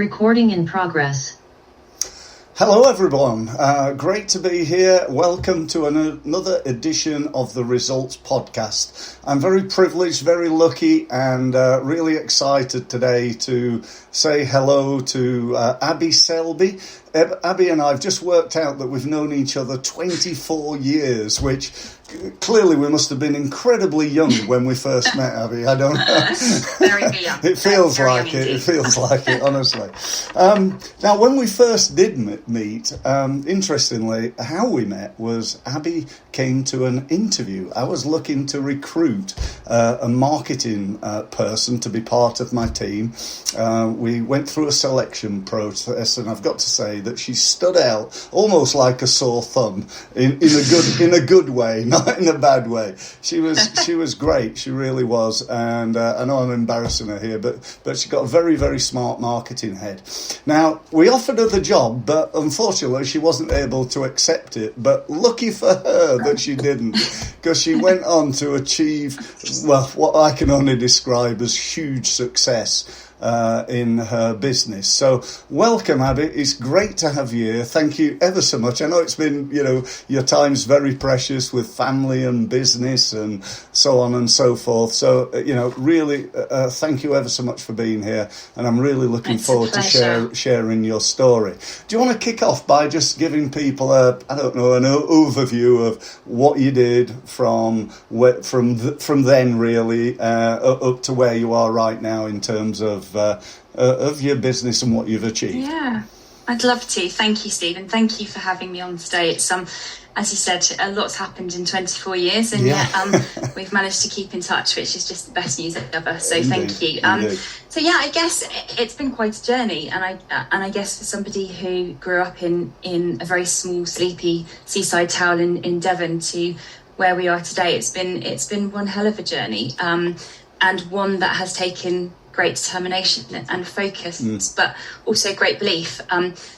Recording in progress. Hello everyone, great to be here. Welcome to another edition of the Results Podcast. I'm very privileged, very lucky and really excited today to say hello to Abi Selby. Abi and I have just worked out that we've known each other 24 years, which clearly we must have been incredibly young when we first met, Abi. I don't know. Very young. It feels like it. It feels like it, honestly. Now, when we first did meet, interestingly, how we met was Abi came to an interview. I was looking to recruit a marketing person to be part of my team. We went through a selection process, and I've got to say that she stood out almost like a sore thumb in a good way, not in a bad way. She was great. She really was, and I know I'm embarrassing her here, but she got a very, very smart marketing head. Now, we offered her the job, but unfortunately she wasn't able to accept it. But lucky for her that she didn't, because she went on to achieve, well, what I can only describe as huge success in her business. So welcome, Abi. It's great to have you here. Thank you ever so much. I know it's been, your time's very precious with family and business and so on and so forth. So, really, thank you ever so much for being here. And I'm really looking forward to sharing your story. Do you want to kick off by just giving people an overview of what you did from then, really, up to where you are right now in terms of your business and what you've achieved? Yeah, I'd love to. Thank you, Stephen. Thank you for having me on today. It's as you said, a lot's happened in 24 years, and yet we've managed to keep in touch, which is just the best news ever. So thank you. So yeah, I guess it's been quite a journey, and I guess for somebody who grew up in a very small, sleepy seaside town in Devon to where we are today, it's been one hell of a journey, and one that has taken great determination and focus, but also great belief.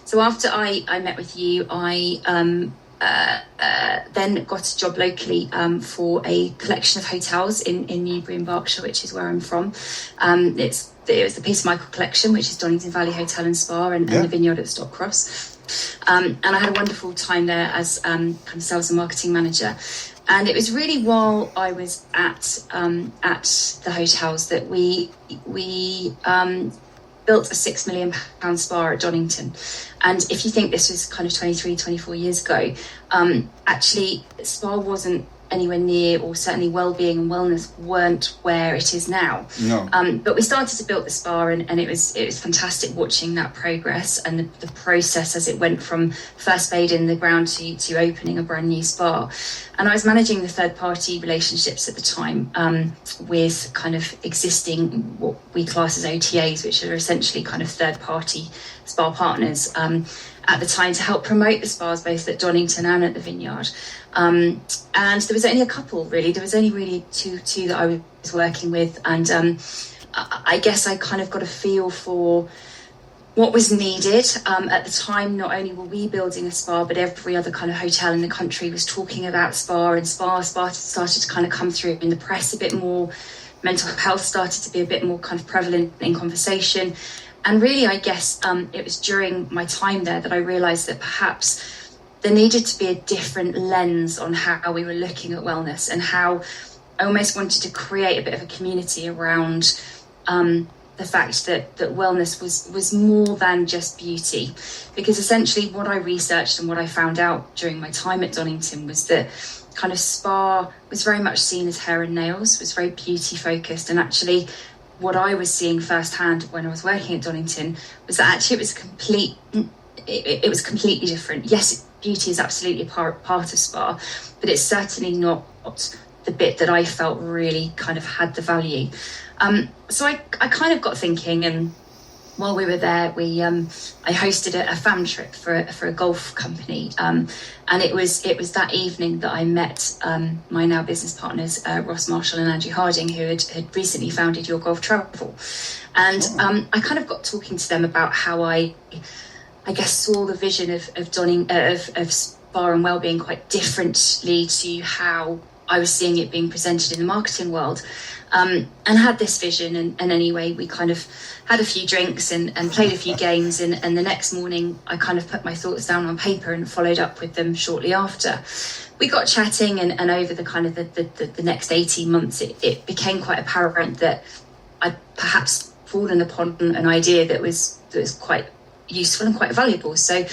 So after I met with you, I then got a job locally for a collection of hotels in Newbury in Berkshire, which is where I'm from. It was the Peter Michael collection, which is Donington Valley Hotel and Spa, and the Vineyard at Stockcross. And I had a wonderful time there as kind of sales and marketing manager. And it was really while I was at the hotels that we built a £6 million spa at Donington. And if you think this was kind of 23, 24 years ago, actually spa wasn't anywhere near, or certainly well-being and wellness weren't where it is now. No. But we started to build the spa, and it was fantastic watching that progress and the process as it went from first spade in the ground to opening a brand new spa. And I was managing the third-party relationships at the time with kind of existing what we class as OTAs, which are essentially kind of third-party spa partners at the time, to help promote the spas both at Donington and at the Vineyard. And there was only a couple, really. There was only really two that I was working with. And I guess I kind of got a feel for what was needed. At the time, not only were we building a spa, but every other kind of hotel in the country was talking about spa, and spa started to kind of come through in the press a bit more. Mental health started to be a bit more kind of prevalent in conversation. And really, I guess it was during my time there that I realised that perhaps there needed to be a different lens on how we were looking at wellness, and how I almost wanted to create a bit of a community around the fact that wellness was more than just beauty. Because essentially what I researched and what I found out during my time at Donington was that kind of spa was very much seen as hair and nails, was very beauty focused. And actually what I was seeing firsthand when I was working at Donington was that actually it was completely different. Yes, beauty is absolutely part of spa, but it's certainly not the bit that I felt really kind of had the value. So I kind of got thinking, and while we were there, I hosted a fam trip for a golf company, and it was that evening that I met my now business partners, Ross Marshall and Andrew Harding, who had recently founded Your Golf Travel, and I kind of got talking to them about how I guess saw the vision of spa and wellbeing quite differently to how I was seeing it being presented in the marketing world, and had this vision. And anyway, we kind of had a few drinks and played a few games. And the next morning, I kind of put my thoughts down on paper and followed up with them shortly after. We got chatting, and over the kind of the next 18 months, it became quite apparent that I'd perhaps fallen upon an idea that was quite useful and quite valuable. So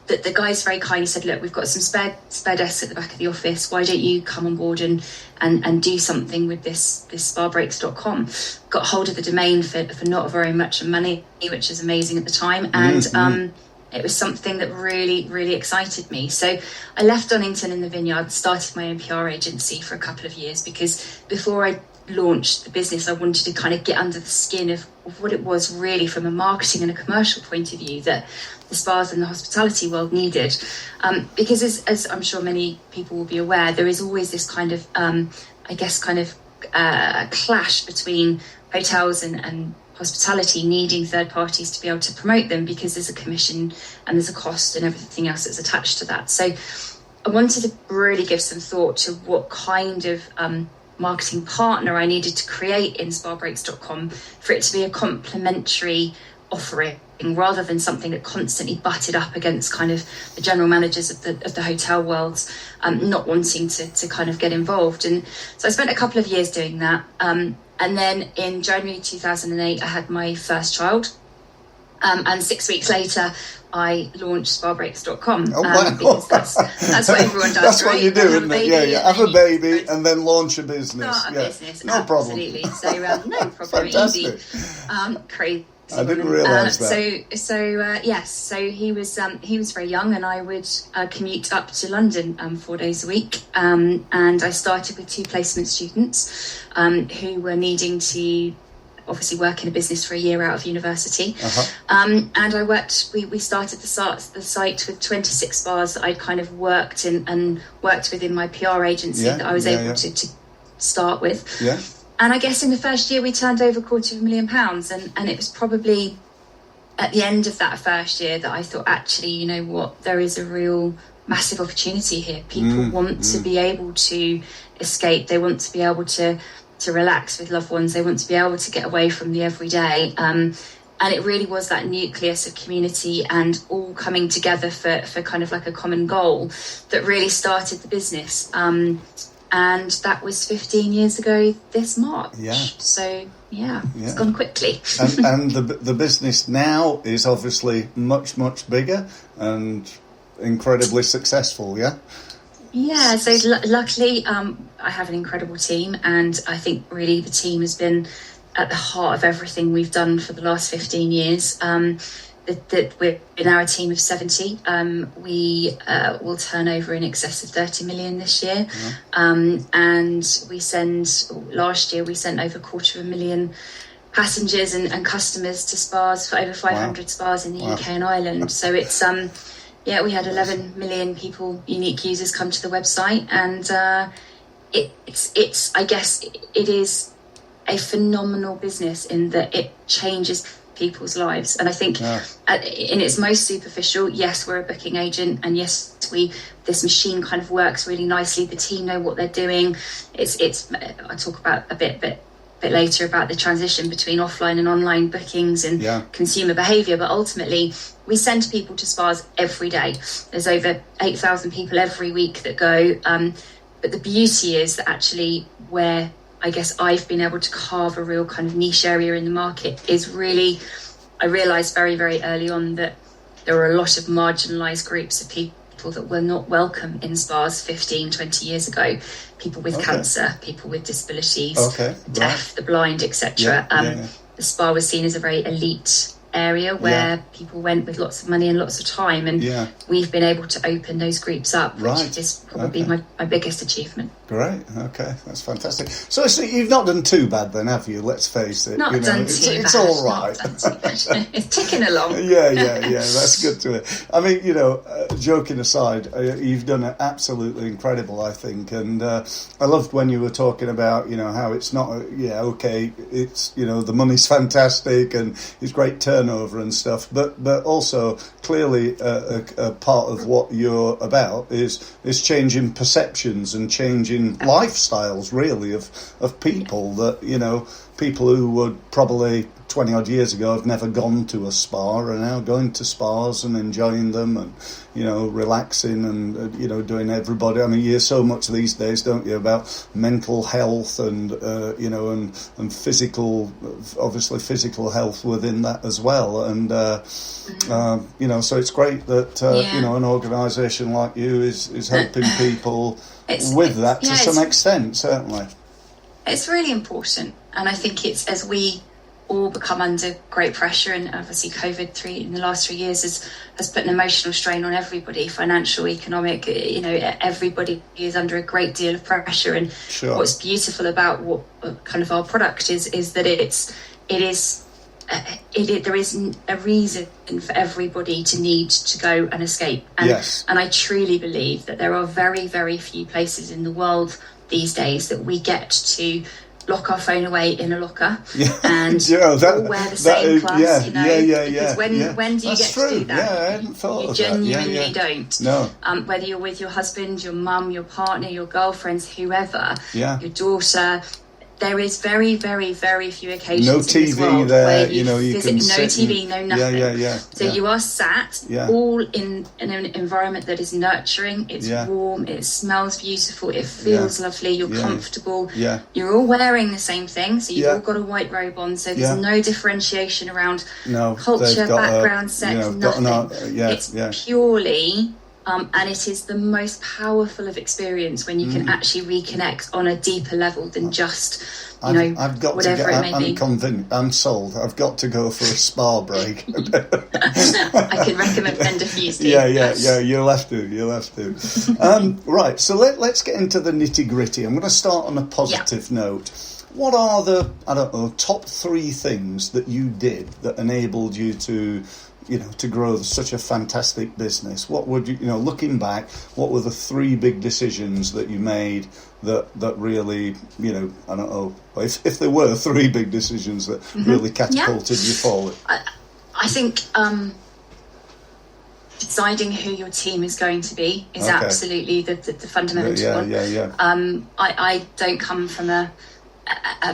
the guys very kindly said, look, we've got some spare desks at the back of the office. Why don't you come on board and do something with this spabreaks.com? Got hold of the domain for not very much money, which is amazing at the time. And it was something that really, really excited me. So I left Donington in the Vineyard, started my own PR agency for a couple of years, because before I launched the business, I wanted to kind of get under the skin of what it was really from a marketing and a commercial point of view that the spas and the hospitality world needed. Because as I'm sure many people will be aware, there is always this kind of, clash between hotels and hospitality needing third parties to be able to promote them, because there's a commission and there's a cost and everything else that's attached to that. So I wanted to really give some thought to what kind of marketing partner I needed to create in spabreaks.com for it to be a complementary offering, rather than something that constantly butted up against kind of the general managers of the hotel world not wanting to kind of get involved. And so I spent a couple of years doing that. And then in January 2008, I had my first child. And 6 weeks later, I launched spabreaks.com. Oh, wow. Because that's what everyone does. That's right? what you do, isn't it? Yeah. Have a baby and then launch a business. Start a business. No problem. Absolutely. So no problem. Fantastic. Easy. Crazy. I didn't realise that. So he was very young, and I would commute up to London 4 days a week. And I started with 2 placement students who were needing to obviously work in a business for a year out of university. And I worked, we started the site with 26 spas that I'd kind of worked in and worked within my PR agency that I was able to start with. Yeah. And I guess in the first year we turned over £250,000, and it was probably at the end of that first year that I thought, actually, you know what, there is a real massive opportunity here. People want to be able to escape. They want to be able to relax with loved ones. They want to be able to get away from the everyday. And it really was that nucleus of community and all coming together for kind of like a common goal that really started the business. And that was 15 years ago this March. Yeah. So, it's gone quickly. and the business now is obviously much, much bigger and incredibly successful, yeah? Yeah, so luckily I have an incredible team, and I think really the team has been at the heart of everything we've done for the last 15 years. That we're now a team of 70. We will turn over in excess of 30 million this year. And last year we sent over 250,000 passengers and customers to spas for over 500 spas in the UK and Ireland. So it's we had 11 million unique users come to the website, and it's I guess it is a phenomenal business in that it changes people's lives. And I think in its most superficial, yes, we're a booking agent, and yes, this machine kind of works really nicely. The team know what they're doing. I'll talk about a bit later about the transition between offline and online bookings and consumer behaviour, but ultimately we send people to spas every day. There's over 8,000 people every week that go, but the beauty is that actually where I guess I've been able to carve a real kind of niche area in the market is really, I realised very, very early on that there were a lot of marginalised groups of people that were not welcome in spas 15, 20 years ago. People with cancer, people with disabilities, the deaf, the blind, etc. The spa was seen as a very elite area where people went with lots of money and lots of time, and we've been able to open those groups up, which is probably my biggest achievement. Great. Okay, that's fantastic. So you've not done too bad then, have you? Let's face it. Not done too bad. It's all right. Not done too bad. It's ticking along. Yeah. That's good to hear. I mean, joking aside, you've done it absolutely incredible, I think. And I loved when you were talking about, how it's not, okay, it's, the money's fantastic and it's great turnover and stuff. But also, clearly, a part of what you're about is changing perceptions and changing lifestyles, really, of people that, people who would probably 20 odd years ago have never gone to a spa are now going to spas and enjoying them and, relaxing and, doing everybody. I mean, you hear so much these days, don't you, about mental health and, and physical, obviously physical health within that as well. And, so it's great that, an organisation like you is helping people with that to some extent, certainly. It's really important. And I think it's, as we all become under great pressure, and obviously COVID in the last 3 years has put an emotional strain on everybody, financial, economic, everybody is under a great deal of pressure. And sure. What's beautiful about what kind of our product is that there is a reason for everybody to need to go and escape. And, yes. And I truly believe that there are very, very few places in the world these days that we get to lock our phone away in a locker and all wear the same clothes, because when do you get to do that? Yeah, I hadn't thought of that. You genuinely don't. No. Whether you're with your husband, your mum, your partner, your girlfriends, whoever, your daughter, there is very, very, very few occasions no in TV this world there, where you can no TV, no nothing. So you are sat all in an environment that is nurturing, it's warm, it smells beautiful, it feels lovely, you're comfortable, you're all wearing the same thing, so you've all got a white robe on, so there's no differentiation around culture, background, sex, nothing. It's purely... and it is the most powerful of experience when you can actually reconnect on a deeper level than just, I've got whatever to it may be. I'm convinced. I'm sold. I've got to go for a spa break. I can recommend a few, Steve. Yeah. You'll have to. Right. So let's get into the nitty gritty. I'm going to start on a positive note. What are the top 3 things that you did that enabled you to grow such a fantastic business? What would you, looking back, what were the 3 big decisions that you made that really, I don't know, if there were 3 big decisions that really catapulted you forward? I think deciding who your team is going to be is absolutely the fundamental one. I don't come from a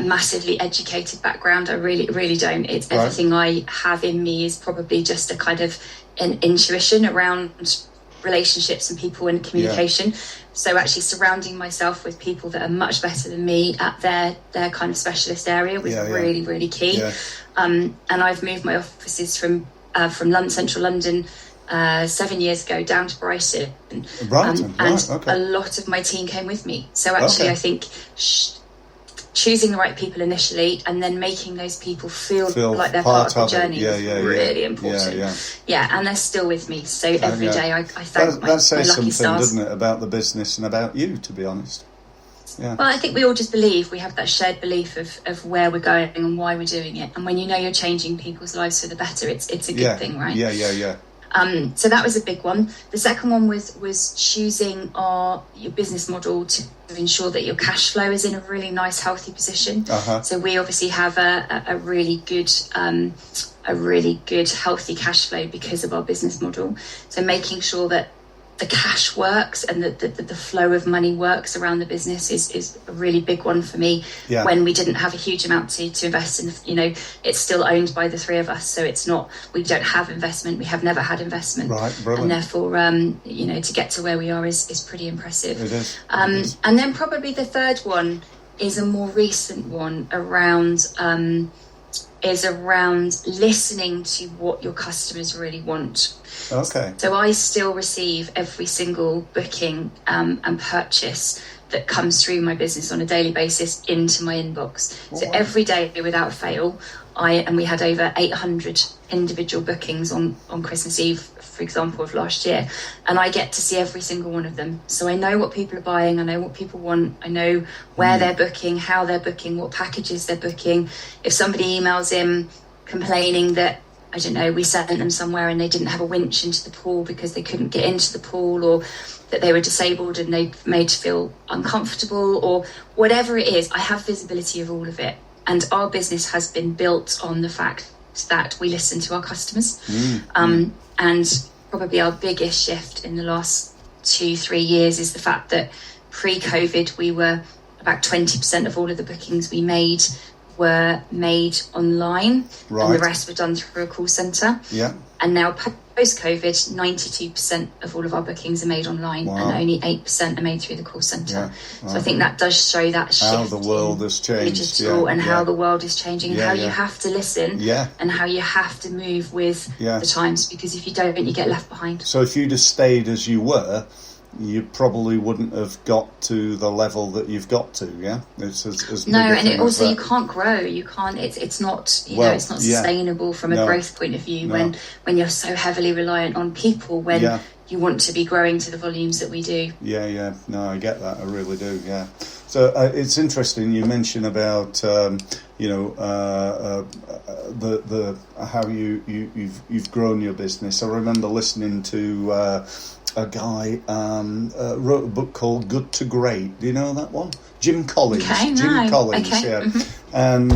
massively educated background. I really don't. It's everything I have in me is probably just a kind of an intuition around relationships and people and communication. So actually surrounding myself with people that are much better than me at their kind of specialist area was really, really key. And I've moved my offices from Central London 7 years ago down to Brighton. And a lot of my team came with me. So actually I think choosing the right people initially and then making those people feel like they're part of the journey is really important. And they're still with me. So every day I thank my lucky stars. That says something, doesn't it, about the business and about you, to be honest. Yeah. Well, I think we all just believe, we have that shared belief of where we're going and why we're doing it. And when you're changing people's lives for the better, it's a good thing, right? Yeah. So that was a big one. The second one was choosing your business model to ensure that your cash flow is in a really nice, healthy position. So we obviously have a really good, healthy cash flow because of our business model. So making sure that the cash works and that the flow of money works around the business is a really big one for me. When we didn't have a huge amount to invest in, it's still owned by the 3 of us, so it's not, we don't have investment, we have never had investment, and therefore to get to where we are is pretty impressive. It is. And then probably the third one is a more recent one around listening to what your customers really want. Okay. So I still receive every single booking and purchase that comes through my business on a daily basis into my inbox. Oh, so wow. every day without fail, we had over 800 individual bookings on Christmas Eve, for example, of last year, and I get to see every single one of them. So I know what people are buying, I know what people want, I know where they're booking, how they're booking, what packages they're booking. If somebody emails in complaining that, I don't know, we sent them somewhere and they didn't have a winch into the pool because they couldn't get into the pool, or that they were disabled and they made to feel uncomfortable, or whatever it is, I have visibility of all of it. And our business has been built on the fact that we listen to our customers. And probably our biggest shift in the last 2-3 years is the fact that pre-COVID, we were about 20% of all of the bookings we made were made online, and the rest were done through a call centre. Yeah. And now post-COVID, 92% of all of our bookings are made online, and only 8% are made through the call centre. Yeah. Wow. So I think that does show that shift how the world has changed, digital, and how the world is changing, and how you have to listen, and how you have to move with the times, because if you don't, you get left behind. So if you'd have stayed as you were, you probably wouldn't have got to the level that you've got to. It's as no, and it also, you can't grow. You can't. It's not. You know, it's not sustainable from a growth point of view when you're so heavily reliant on people. When you want to be growing to the volumes that we do. Yeah. No, I get that. I really do. Yeah. So it's interesting you mention about the how you've grown your business. I remember listening to. A guy wrote a book called Good to Great. Do you know that one? Jim Collins. Okay, Jim Collins, okay. yeah. And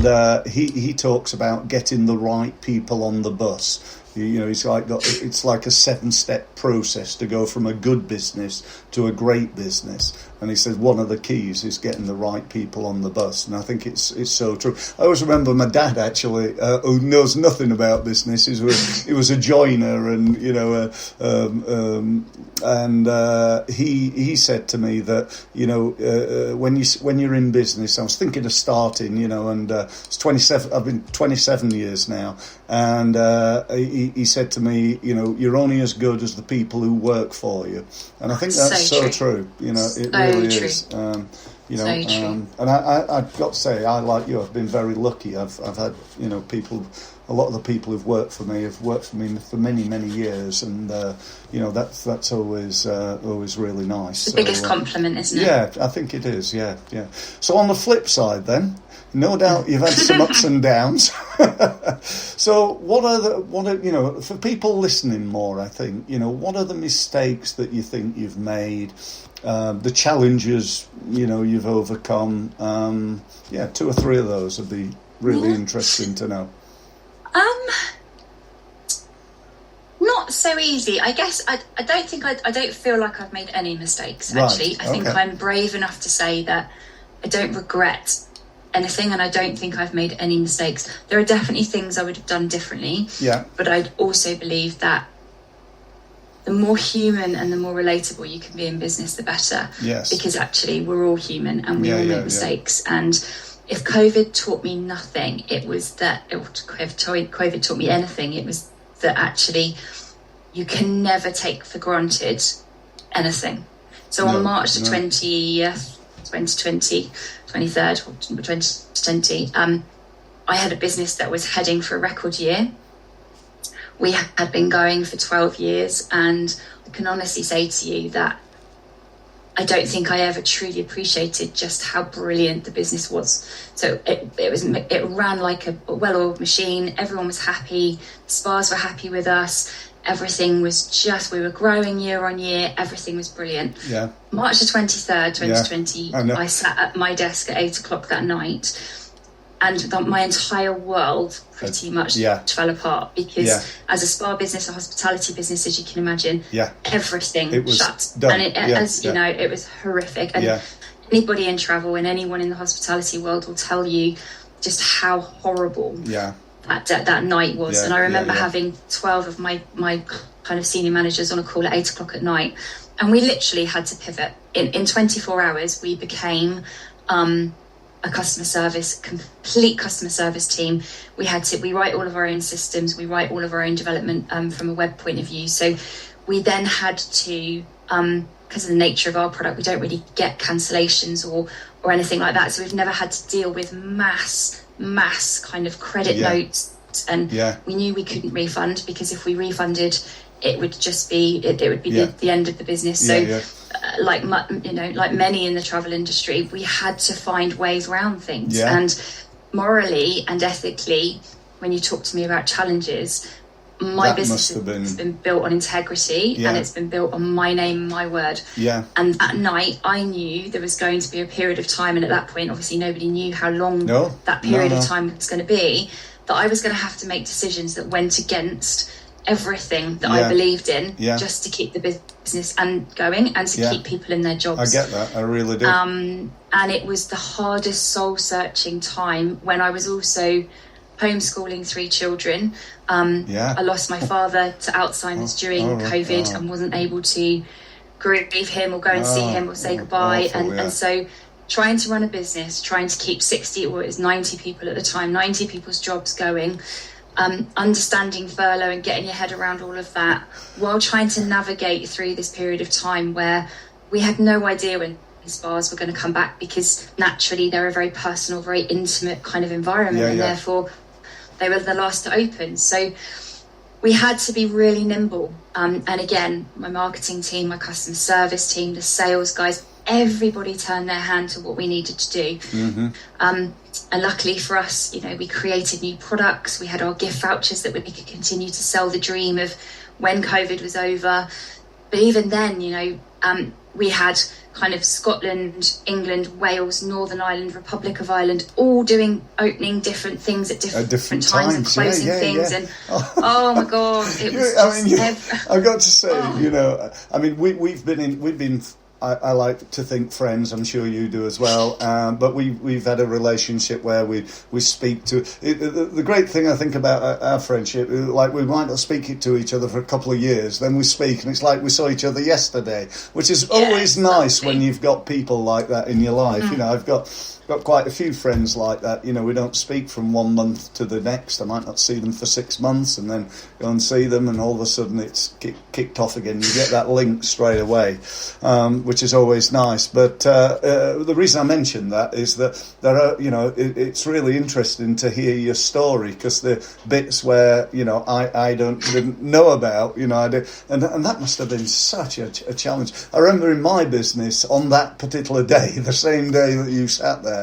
he talks about getting the right people on the bus. You know, it's like a 7-step process to go from a good business to a great business. And he said one of the keys is getting the right people on the bus. And I think it's so true. I always remember my dad, actually, who knows nothing about business. He was a joiner, and he said to me that when you're in business, I was thinking of starting, and it's 27. I've been 27 years now, and he said to me, you're only as good as the people who work for you. And I think that's so true. It really is. And I've got to say, I, like you, I've been very lucky. I've had people. A lot of the people who've worked for me for many, many years, and that's always really nice. The biggest compliment, isn't it? Yeah, I think it is. Yeah. So on the flip side, then, no doubt you've had some ups and downs. So what are for people listening more? I think what are the mistakes that you think you've made? The challenges you've overcome. 2 or 3 of those would be really interesting to know. Not so easy. I guess I don't feel like I've made any mistakes, actually. I think I'm brave enough to say that I don't regret anything, and I don't think I've made any mistakes. There are definitely things I would have done differently. Yeah. But I also believe that the more human and the more relatable you can be in business, the better. Yes. Because actually we're all human, and we all make mistakes. And if COVID taught me nothing, it was that, COVID taught me anything, it was that actually you can never take for granted anything. So on March the 20th, 2020, 2020, I had a business that was heading for a record year. We had been going for 12 years, and I can honestly say to you that I don't think I ever truly appreciated just how brilliant the business was. So it ran like a well-oiled machine. Everyone was happy. The spas were happy with us. Everything was we were growing year on year. Everything was brilliant. Yeah. March the 23rd, 2020, I sat at my desk at 8:00 that night, and my entire world pretty much fell apart, because as a spa business, a hospitality business, as you can imagine, everything shut. Done. And it was horrific. And anybody in travel and anyone in the hospitality world will tell you just how horrible that night was. And I remember having 12 of my kind of senior managers on a call at 8:00 at night, and we literally had to pivot. In 24 hours, we became a complete customer service team. We write all of our own systems, we write all of our own development from a web point of view. So we then had to because of the nature of our product, we don't really get cancellations or anything like that. So we've never had to deal with mass kind of credit notes. And we knew we couldn't refund, because if we refunded, it would just be the end of the business. So like many in the travel industry, we had to find ways around things. And morally and ethically, when you talk to me about challenges, my business has been built on integrity, and it's been built on my name and my word. And at night, I knew there was going to be a period of time, and at that point, obviously, nobody knew how long that period of time was going to be, that I was going to have to make decisions that went against everything that I believed in, just to keep the business going and to keep people in their jobs. I get that, I really do. And it was the hardest soul-searching time, when I was also homeschooling 3 children. I lost my father to Alzheimer's during COVID and wasn't able to grieve him or go and see him or say goodbye. And so trying to run a business, trying to keep 60 or it was 90 people at the time, 90 people's jobs going, understanding furlough and getting your head around all of that, while trying to navigate through this period of time where we had no idea when spas were going to come back, because naturally they're a very personal, very intimate kind of environment, and therefore they were the last to open. So we had to be really nimble. And again, my marketing team, my customer service team, the sales guys, everybody turned their hand to what we needed to do. And luckily for us, we created new products. We had our gift vouchers that we could continue to sell the dream of when COVID was over. But even then, we had kind of Scotland, England, Wales, Northern Ireland, Republic of Ireland, all opening different things at different times and closing things. And oh my God, it was I've got to say, we've been I like to think friends. I'm sure you do as well. But we've had a relationship where we speak to. The great thing I think about our friendship, like we might not speak to each other for a couple of years, then we speak, and it's like we saw each other yesterday, which is always nice when you've got people like that in your life. I've got quite a few friends like that. We don't speak from one month to the next. I might not see them for 6 months, and then go and see them, and all of a sudden it's kicked off again. You get that link straight away, which is always nice. But the reason I mentioned that is that there are, it's really interesting to hear your story, because the bits where I didn't know about, I did, and that must have been such a challenge. I remember in my business on that particular day, the same day that you sat there,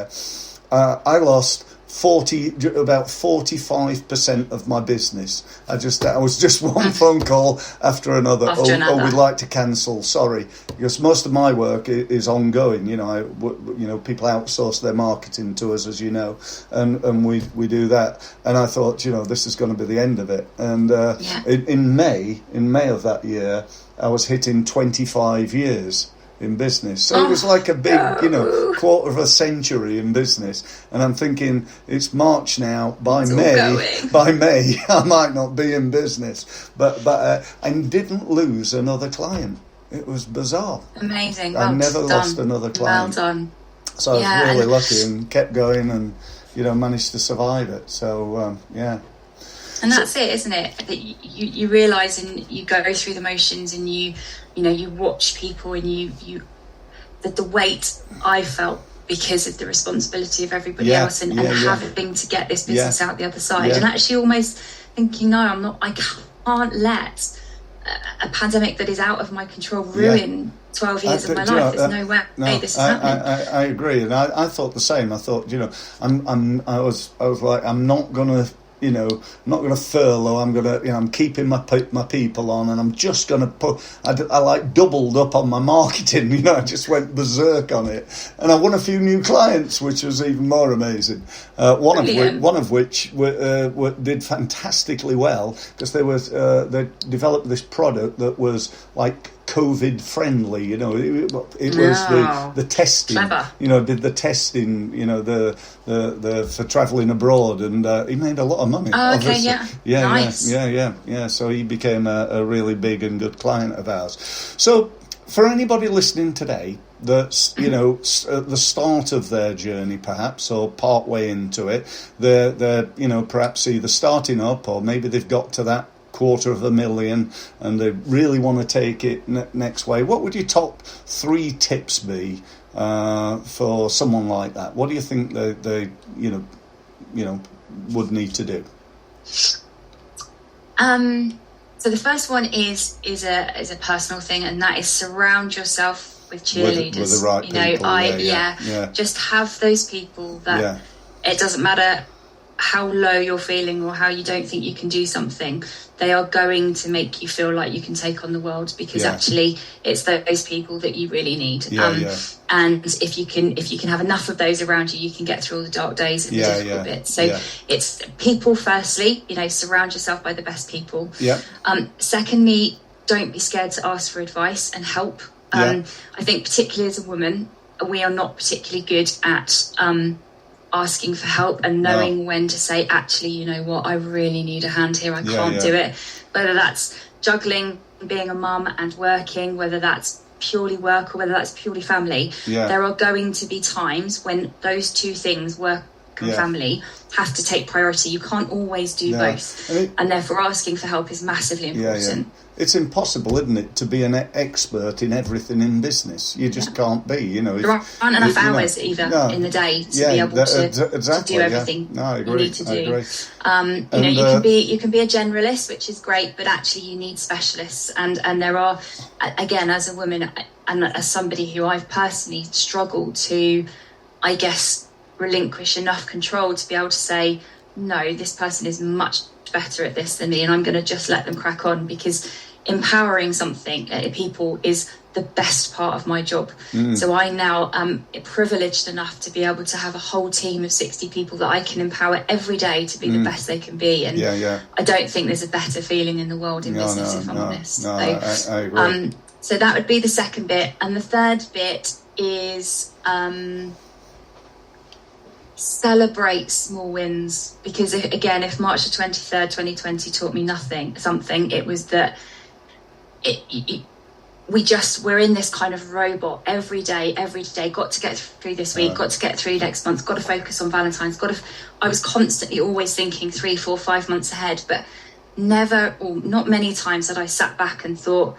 I lost about 45% of my business. I was just one phone call after another. We'd like to cancel. Sorry, because most of my work is ongoing. People outsource their marketing to us, as you know, and we do that. And I thought, this is going to be the end of it. And in May of that year, I was hitting 25 years in business. So it was like a big, quarter of a century in business. And I'm thinking, it's March now. By May, I might not be in business. But I didn't lose another client. It was bizarre. Amazing. I never lost another client. Well done. So I was really lucky and kept going and, managed to survive it. So, And that's it, isn't it? That you realise and you go through the motions, and you watch people, and the weight I felt because of the responsibility of everybody else, and having to get this business out the other side, and actually almost thinking, no, I can't let a pandemic that is out of my control ruin 12 years of my life. There's no way this is happening. I agree, and I thought the same. I thought, I was like, I'm not gonna. Not going to furlough. I'm going to, I'm keeping my people on, and I'm just going to put. I doubled up on my marketing. I just went berserk on it, and I won a few new clients, which was even more amazing. One of which did fantastically well, because they developed this product that was like COVID friendly, it was the testing, did the testing, the for travelling abroad, and he made a lot of money. Oh, okay, nice. Yeah. So he became a really big and good client of ours. So for anybody listening today that's at the start of their journey, perhaps, or part way into it, they're perhaps either starting up, or maybe they've got to that $250,000 and they really want to take it next way, what would your top 3 tips be for someone like that? What do you think they would need to do? So the first one is a personal thing, and that is surround yourself with cheerleaders. With the right people. Just have those people that it doesn't matter how low you're feeling or how you don't think you can do something, they are going to make you feel like you can take on the world, because actually it's those people that you really need. And if you can have enough of those around you, you can get through all the dark days and the difficult bits. So it's people firstly, surround yourself by the best people. Secondly, don't be scared to ask for advice and help. I think particularly as a woman, we are not particularly good at asking for help and knowing when to say, actually, you know what, I really need a hand here, I can't do it. Whether that's juggling, being a mum and working, whether that's purely work or whether that's purely family, there are going to be times when those two things, work and family, have to take priority. You can't always do both, and therefore asking for help is massively important. It's impossible, isn't it, to be an expert in everything in business. You just can't be, There aren't enough hours either in the day to be able to do everything you need to do. You can be a generalist, which is great, but actually you need specialists. And there are, again, as a woman and as somebody who I've personally struggled to, I guess, relinquish enough control to be able to say, no, this person is much better at this than me, and I'm going to just let them crack on, because empowering people is the best part of my job. So I now am privileged enough to be able to have a whole team of 60 people that I can empower every day to be the best they can be. And I don't think there's a better feeling in the world in business, if I'm honest. I agree. So that would be the second bit. And the third bit is celebrate small wins, because if March the 23rd 2020 taught me something, it was that we're in this kind of robot every day, got to get through this week, got to get through next month, got to focus on Valentine's, I was constantly always thinking 3, 4, 5 months ahead, but not many times had I sat back and thought,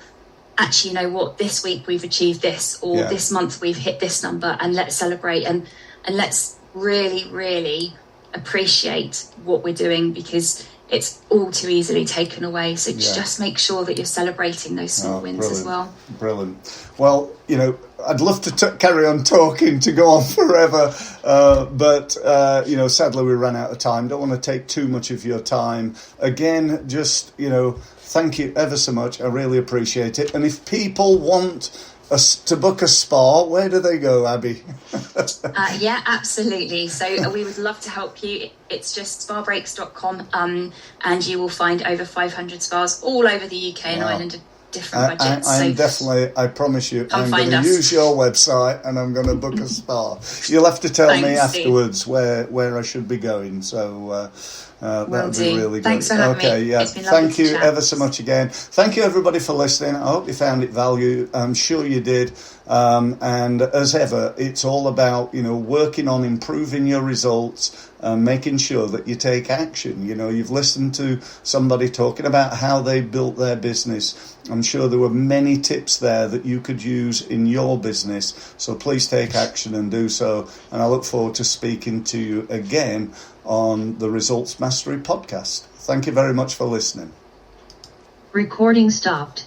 actually, you know what, this week we've achieved this, or this month we've hit this number, and let's celebrate and let's really, really appreciate what we're doing, because it's all too easily taken away. So just make sure that you're celebrating those small wins as well. Brilliant. Well, I'd love to carry on talking, to go on forever, but sadly we ran out of time. Don't want to take too much of your time. Again, just, thank you ever so much. I really appreciate it. And if people want to book a spa, where do they go, Abi? Absolutely. So we would love to help you. It's just spabreaks.com, and you will find over 500 spas all over the UK and Ireland at different budgets. I promise you, I'm going to use your website and I'm going to book a spa. You'll have to tell me afterwards where I should be going. So that would be really good. Thanks for having me. It's been lovely. Thank you ever so much again. Thank you everybody for listening. I hope you found it value. I'm sure you did. And as ever, it's all about, working on improving your results, making sure that you take action. You've listened to somebody talking about how they built their business. I'm sure there were many tips there that you could use in your business. So please take action and do so. And I look forward to speaking to you again on the Results Mastery podcast. Thank you very much for listening. Recording stopped.